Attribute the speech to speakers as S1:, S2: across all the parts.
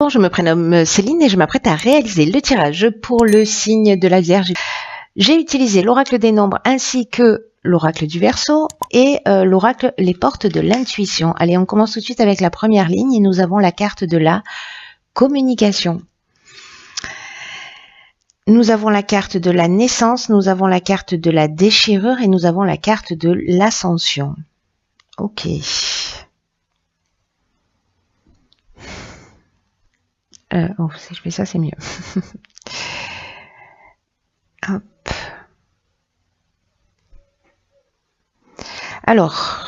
S1: Bonjour, je me prénomme Céline et je m'apprête à réaliser le tirage pour le signe de la Vierge. J'ai utilisé l'oracle des nombres ainsi que l'oracle du Verseau et l'oracle les portes de l'intuition. Allez, on commence tout de suite avec la première ligne et nous avons la carte de la communication. Nous avons la carte de la naissance, nous avons la carte de la déchirure et nous avons la carte de l'ascension. Ok. Si je fais ça, c'est mieux. Hop. Alors,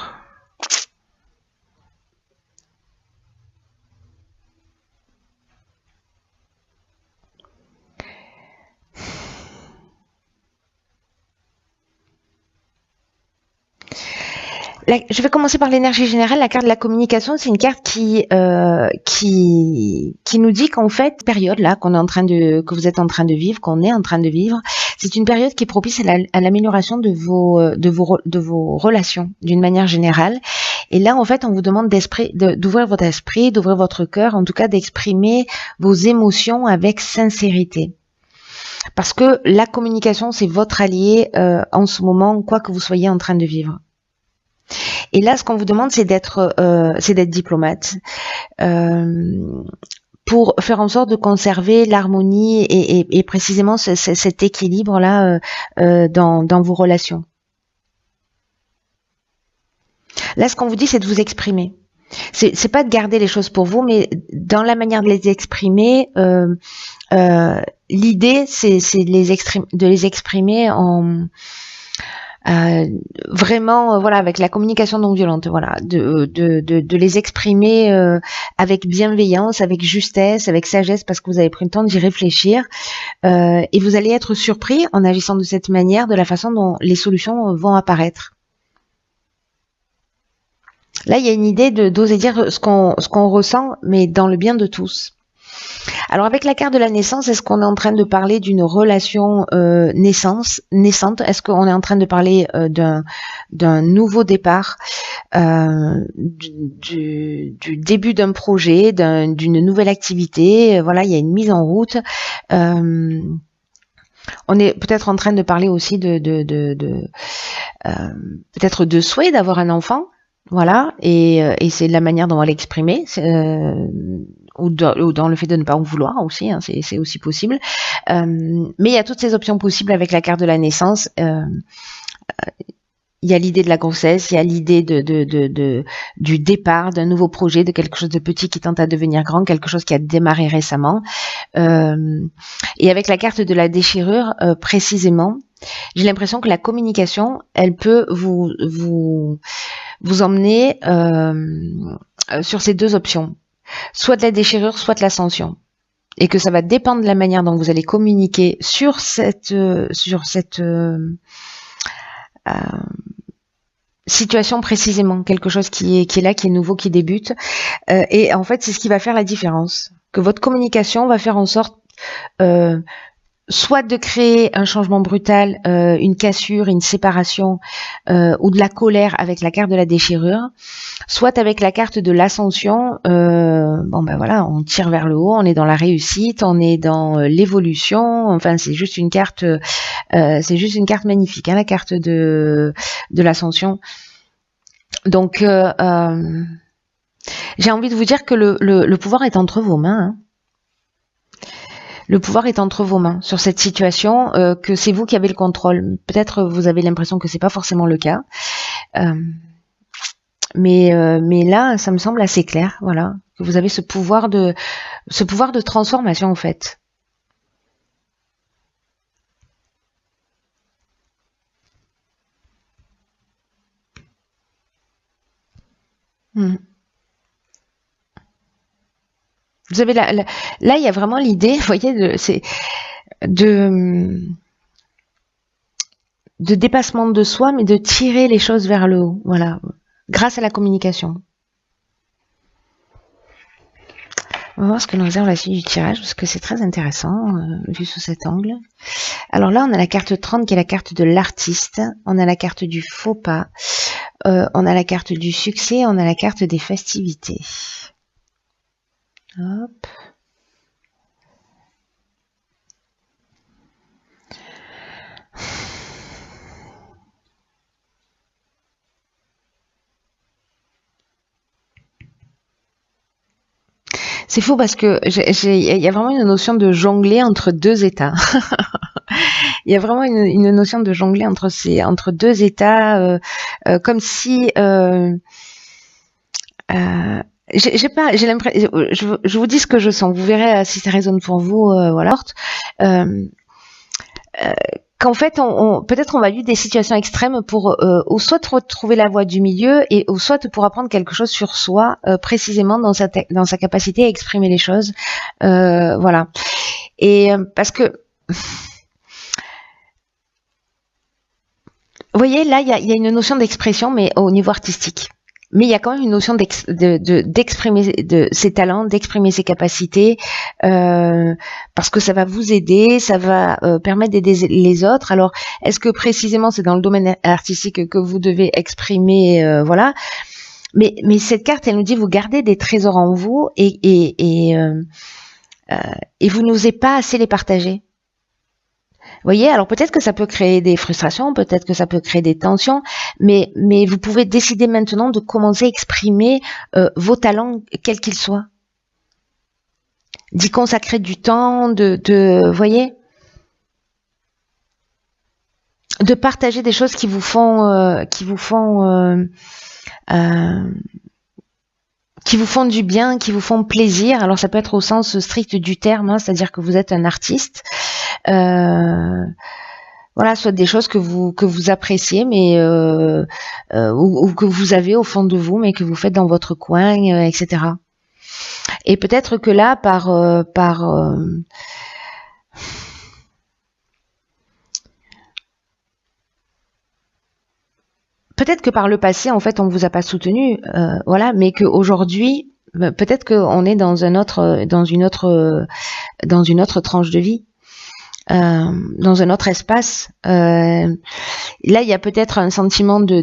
S1: je vais commencer par l'énergie générale. La carte de la communication, c'est une carte qui nous dit qu'en fait, période là que vous êtes en train de vivre, qu'on est en train de vivre, c'est une période qui est propice à l'amélioration de vos relations d'une manière générale. Et là, en fait, on vous demande d'ouvrir votre esprit, d'ouvrir votre cœur, en tout cas d'exprimer vos émotions avec sincérité. Parce que la communication, c'est votre allié en ce moment, quoi que vous soyez en train de vivre. Et là, ce qu'on vous demande, c'est d'être diplomate pour faire en sorte de conserver l'harmonie et précisément cet équilibre-là dans vos relations. Là, ce qu'on vous dit, c'est de vous exprimer. C'est pas de garder les choses pour vous, mais dans la manière de les exprimer, l'idée, c'est de les exprimer en vraiment voilà, avec la communication non violente, voilà, de les exprimer avec bienveillance, avec justesse, avec sagesse, parce que vous avez pris le temps d'y réfléchir et vous allez être surpris en agissant de cette manière de la façon dont les solutions vont apparaître. Là, il y a une idée d'oser dire ce qu'on ressent, mais dans le bien de tous. Alors avec la carte de la naissance, est-ce qu'on est en train de parler d'une relation naissante? Est-ce qu'on est en train de parler d'un nouveau départ, du début d'un projet, d'une nouvelle activité? Voilà, il y a une mise en route. On est peut-être en train de parler aussi peut-être de souhait d'avoir un enfant. Voilà, et c'est la manière dont on va l'exprimer, ou dans le fait de ne pas en vouloir aussi, hein, c'est aussi possible. Mais il y a toutes ces options possibles avec la carte de la naissance. Il y a l'idée de la grossesse, il y a l'idée du départ d'un nouveau projet, de quelque chose de petit qui tente à devenir grand, quelque chose qui a démarré récemment. Et avec la carte de la déchirure, précisément, j'ai l'impression que la communication, elle peut vous emmener sur ces deux options, soit de la déchirure, soit de l'ascension, et que ça va dépendre de la manière dont vous allez communiquer sur cette situation précisément, quelque chose qui est là, qui est nouveau, qui débute, et en fait c'est ce qui va faire la différence, que votre communication va faire en sorte soit de créer un changement brutal, une cassure, une séparation, ou de la colère avec la carte de la déchirure, soit avec la carte de l'ascension, bon ben voilà, on tire vers le haut, on est dans la réussite, on est dans l'évolution, enfin c'est juste une carte magnifique, hein, la carte de l'ascension. Donc j'ai envie de vous dire que le pouvoir est entre vos mains, hein. Le pouvoir est entre vos mains sur cette situation, que c'est vous qui avez le contrôle. Peut-être vous avez l'impression que c'est pas forcément le cas, mais là, ça me semble assez clair, voilà, que vous avez ce pouvoir de transformation en fait. Vous avez là, il y a vraiment l'idée, vous voyez, de dépassement de soi, mais de tirer les choses vers le haut, voilà, grâce à la communication. On va voir ce que nous réserve la suite du tirage, parce que c'est très intéressant, vu sous cet angle. Alors là, on a la carte 30, qui est la carte de l'artiste, on a la carte du faux pas, on a la carte du succès, on a la carte des festivités. Hop. C'est fou parce que il y a vraiment une notion de jongler entre deux états. Il y a vraiment une notion de jongler entre deux états, comme si j'ai l'impression, je vous dis ce que je sens. Vous verrez si ça résonne pour vous, voilà. Euh, Qu'en fait, peut-être on va vivre des situations extrêmes pour ou soit retrouver la voie du milieu et ou soit pour apprendre quelque chose sur soi, précisément dans sa capacité à exprimer les choses, voilà. Et parce que vous voyez, là, il y a une notion d'expression, mais au niveau artistique. Mais il y a quand même une notion d'exprimer ses talents, d'exprimer ses capacités, parce que ça va vous aider, ça va permettre d'aider les autres. Alors, est-ce que précisément c'est dans le domaine artistique que vous devez exprimer, voilà. Mais cette carte, elle nous dit vous gardez des trésors en vous et vous n'osez pas assez les partager. Vous voyez, alors peut-être que ça peut créer des frustrations, peut-être que ça peut créer des tensions, mais vous pouvez décider maintenant de commencer à exprimer vos talents, quels qu'ils soient. D'y consacrer du temps, vous voyez, de partager des choses qui vous font du bien, qui vous font plaisir. Alors ça peut être au sens strict du terme, hein, c'est-à-dire que vous êtes un artiste. Voilà, soit des choses que vous appréciez, mais ou que vous avez au fond de vous, mais que vous faites dans votre coin, etc. Et peut-être que là, peut-être que par le passé, en fait, on vous a pas soutenu, voilà, mais qu'aujourd'hui, peut-être qu'on est dans une autre tranche de vie. Dans un autre espace. Là, il y a peut-être un sentiment de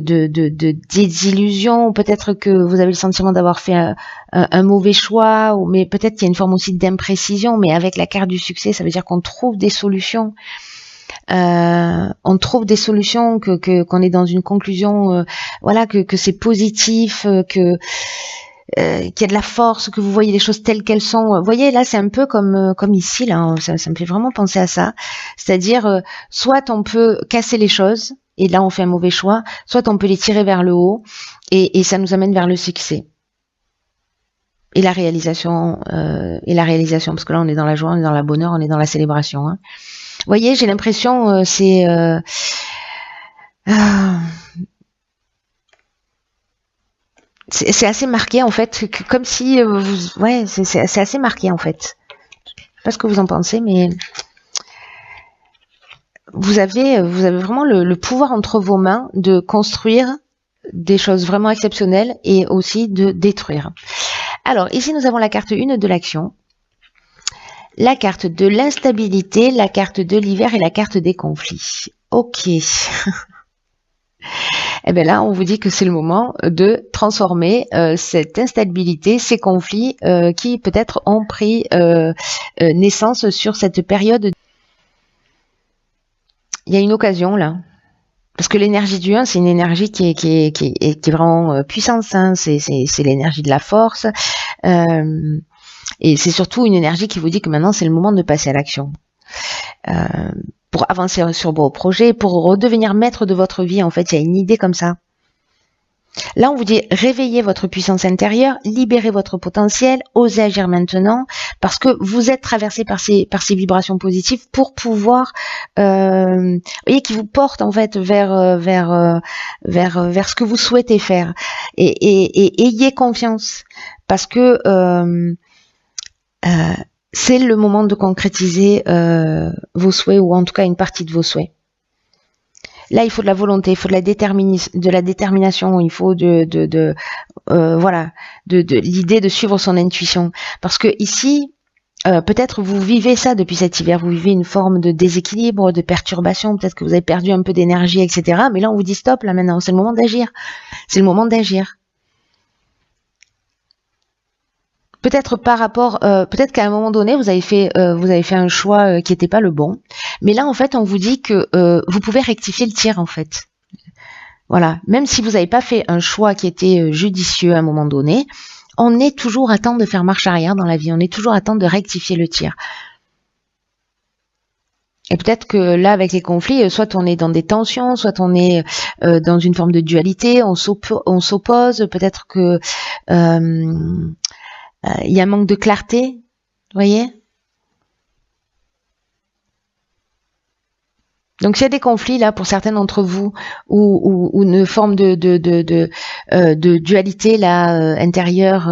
S1: désillusion, peut-être que vous avez le sentiment d'avoir fait un mauvais choix, mais peut-être qu'il y a une forme aussi d'imprécision, mais avec la carte du succès, ça veut dire qu'on trouve des solutions. On trouve des solutions, qu'on est dans une conclusion, voilà, que c'est positif, qu'il y a de la force, que vous voyez les choses telles qu'elles sont. Vous voyez, là, c'est un peu comme ici, là, ça me fait vraiment penser à ça. C'est-à-dire, soit on peut casser les choses, et là, on fait un mauvais choix, soit on peut les tirer vers le haut, et ça nous amène vers le succès. Et la réalisation, parce que là, on est dans la joie, on est dans la bonheur, on est dans la célébration. Hein. Vous voyez, j'ai l'impression, c'est assez marqué en fait, comme si ouais, c'est assez marqué en fait. Je sais pas ce que vous en pensez, mais vous avez vraiment le pouvoir entre vos mains de construire des choses vraiment exceptionnelles et aussi de détruire. Alors ici nous avons la carte 1 de l'action, la carte de l'instabilité, la carte de l'hiver et la carte des conflits. Ok. Et bien là, on vous dit que c'est le moment de transformer cette instabilité, ces conflits qui peut-être ont pris naissance sur cette période. Il y a une occasion là. Parce que l'énergie du 1, c'est une énergie qui est vraiment puissante. Hein. C'est l'énergie de la force. Et c'est surtout une énergie qui vous dit que maintenant, c'est le moment de passer à l'action. Pour avancer sur vos projets, pour redevenir maître de votre vie, en fait, il y a une idée comme ça. Là, on vous dit réveillez votre puissance intérieure, libérez votre potentiel, osez agir maintenant, parce que vous êtes traversé par ces vibrations positives pour pouvoir, vous voyez, qui vous portent en fait vers ce que vous souhaitez faire. Et ayez confiance, parce que c'est le moment de concrétiser vos souhaits, ou en tout cas une partie de vos souhaits. Là, il faut de la volonté, il faut de la détermination, il faut voilà, de l'idée de suivre son intuition. Parce que ici, peut-être vous vivez ça depuis cet hiver, vous vivez une forme de déséquilibre, de perturbation, peut-être que vous avez perdu un peu d'énergie, etc. Mais là, on vous dit stop, là maintenant, c'est le moment d'agir. C'est le moment d'agir. Peut-être peut-être qu'à un moment donné, vous avez fait un choix qui n'était pas le bon. Mais là, en fait, on vous dit que vous pouvez rectifier le tir, en fait. Voilà. Même si vous n'avez pas fait un choix qui était judicieux à un moment donné, On est toujours à temps de faire marche arrière dans la vie, on est toujours à temps de rectifier le tir. Et peut-être que là, avec les conflits, soit on est dans des tensions, soit on est dans une forme de dualité, on s'oppose, peut-être que il y a un manque de clarté, vous voyez. Donc s'il y a des conflits là pour certains d'entre vous ou une forme de dualité là intérieure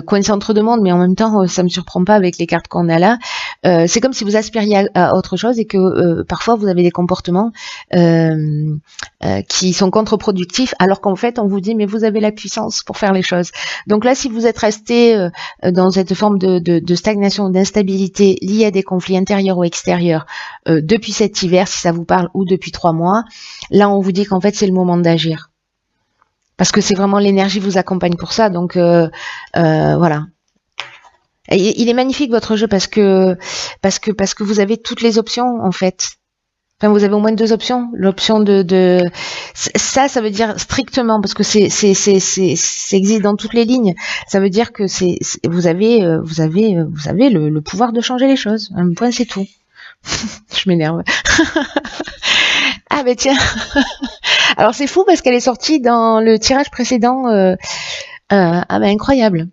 S1: coincée entre deux mondes, mais en même temps ça me surprend pas avec les cartes qu'on a là. C'est comme si vous aspiriez à autre chose et que parfois vous avez des comportements qui sont contre-productifs, alors qu'en fait on vous dit mais vous avez la puissance pour faire les choses. Donc là, si vous êtes resté dans cette forme de stagnation, d'instabilité liée à des conflits intérieurs ou extérieurs depuis cet hiver, si ça vous parle, ou depuis 3 mois, là on vous dit qu'en fait c'est le moment d'agir. Parce que c'est vraiment l'énergie vous accompagne pour ça, donc voilà. Et il est magnifique votre jeu parce que vous avez toutes les options en fait. Enfin, vous avez au moins 2 options. L'option de ça veut dire strictement parce que ça existe dans toutes les lignes. Ça veut dire que vous avez le pouvoir de changer les choses. Un point, c'est tout. Je m'énerve. Ah ben tiens. Alors c'est fou parce qu'elle est sortie dans le tirage précédent. Ah ben incroyable.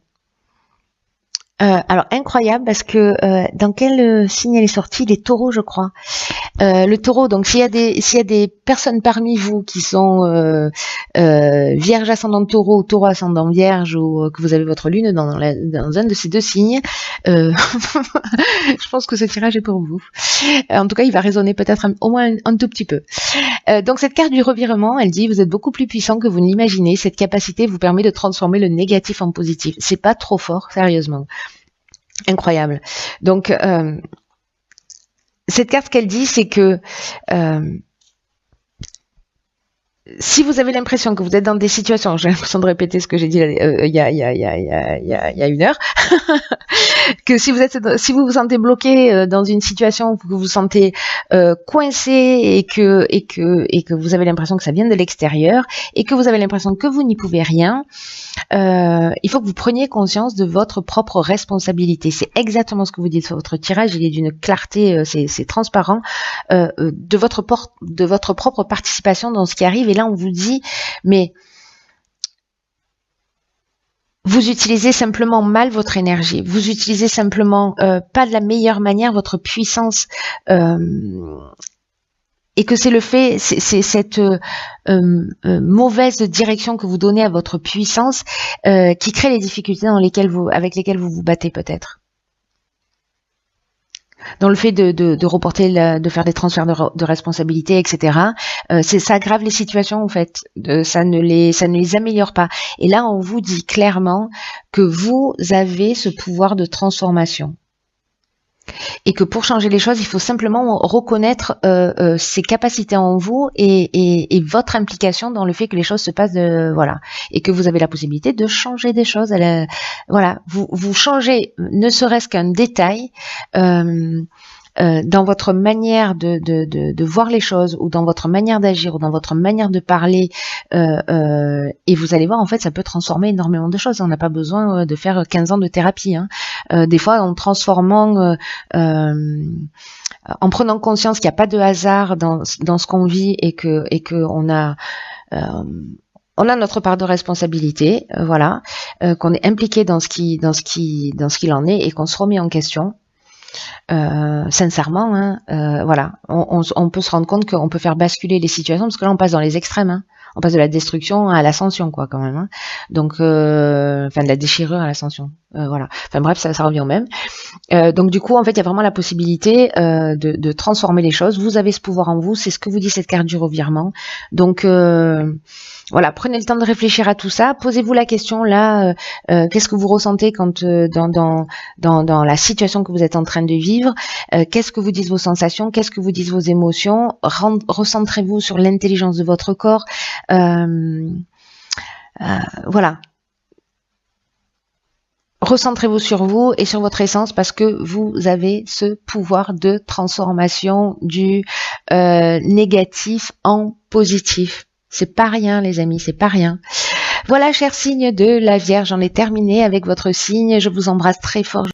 S1: Alors incroyable parce que dans quel signe elle est sortie? Les taureaux, je crois. Le taureau, donc s'il y a des personnes parmi vous qui sont vierge ascendant taureau ou taureau ascendant vierge ou que vous avez votre lune dans un de ces 2 signes, je pense que ce tirage est pour vous. En tout cas, il va résonner peut-être au moins un tout petit peu. Donc cette carte du revirement, elle dit vous êtes beaucoup plus puissant que vous ne l'imaginez. Cette capacité vous permet de transformer le négatif en positif. C'est pas trop fort, sérieusement. Incroyable. Donc cette carte qu'elle dit, c'est que si vous avez l'impression que vous êtes dans des situations, j'ai l'impression de répéter ce que j'ai dit il y a 1 heure, que si vous vous sentez bloqué dans une situation, que vous vous sentez coincé et que vous avez l'impression que ça vient de l'extérieur et que vous avez l'impression que vous n'y pouvez rien, il faut que vous preniez conscience de votre propre responsabilité. C'est exactement ce que vous dites sur votre tirage, il est d'une clarté, c'est transparent, de votre propre participation dans ce qui arrive. Et là, on vous dit, mais vous utilisez simplement mal votre énergie, vous utilisez simplement pas de la meilleure manière votre puissance, et que c'est cette mauvaise direction que vous donnez à votre puissance qui crée les difficultés avec lesquelles vous vous battez peut-être. Dans le fait de reporter, de faire des transferts de responsabilité, etc. Ça aggrave les situations en fait. Ça ne les améliore pas. Et là, on vous dit clairement que vous avez ce pouvoir de transformation. Et que pour changer les choses, il faut simplement reconnaître ses capacités en vous et votre implication dans le fait que les choses se passent voilà, et que vous avez la possibilité de changer des choses. Voilà, vous changez, ne serait-ce qu'un détail dans votre manière de voir les choses ou dans votre manière d'agir ou dans votre manière de parler, et vous allez voir, en fait, ça peut transformer énormément de choses. On n'a pas besoin de faire 15 ans de thérapie, hein. Des fois, en transformant, en prenant conscience qu'il n'y a pas de hasard dans ce qu'on vit et que on a notre part de responsabilité, voilà, qu'on est impliqué dans ce qu'il en est et qu'on se remet en question. Sincèrement, hein, voilà, on peut se rendre compte qu'on peut faire basculer les situations parce que là on passe dans les extrêmes, hein. On passe de la destruction à l'ascension, quoi, quand même, hein. Donc, enfin de la déchirure à l'ascension, voilà. Enfin bref, ça revient au même. Donc du coup, en fait, il y a vraiment la possibilité de transformer les choses. Vous avez ce pouvoir en vous, c'est ce que vous dit cette carte du revirement. Donc voilà, prenez le temps de réfléchir à tout ça. Posez-vous la question là, qu'est-ce que vous ressentez quand dans la situation que vous êtes en train de vivre, qu'est-ce que vous disent vos sensations, qu'est-ce que vous disent vos émotions, recentrez-vous sur l'intelligence de votre corps, voilà. Recentrez-vous sur vous et sur votre essence parce que vous avez ce pouvoir de transformation du négatif en positif. C'est pas rien, les amis, c'est pas rien. Voilà, cher signe de la Vierge, j'en ai terminé avec votre signe. Je vous embrasse très fort.